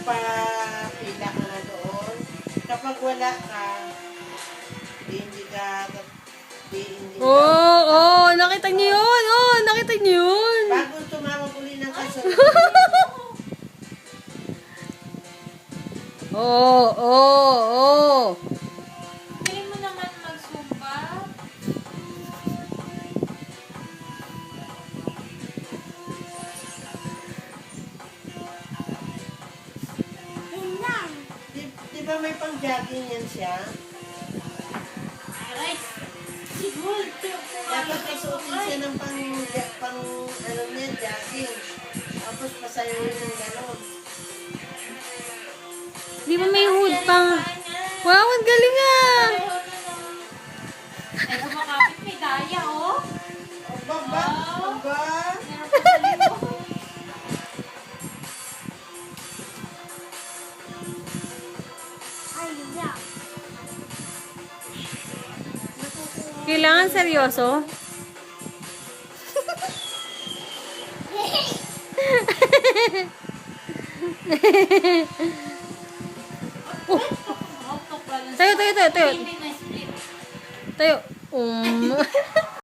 magpapila ka na doon. Kapag wala ka, hindi ka, Nakita niyo yun. Nakita niyo yun. bagong tumawag uli ng kasunod. Hindi mo naman magsumpa. Di ba may pang-jogging yan siya? Aray, siguro. Dapat kasuotin siya ng pang ano niya, jogging. Tapos pasayoyin ng gano'n. Di ba may hood pang... Wow, ang galing ah! Ay, kumakapit may daya, oh. Aba. Meron pa sa libo. Kailangan seryoso? Hotdog pala. Tayo. Hindi na split. Tayo.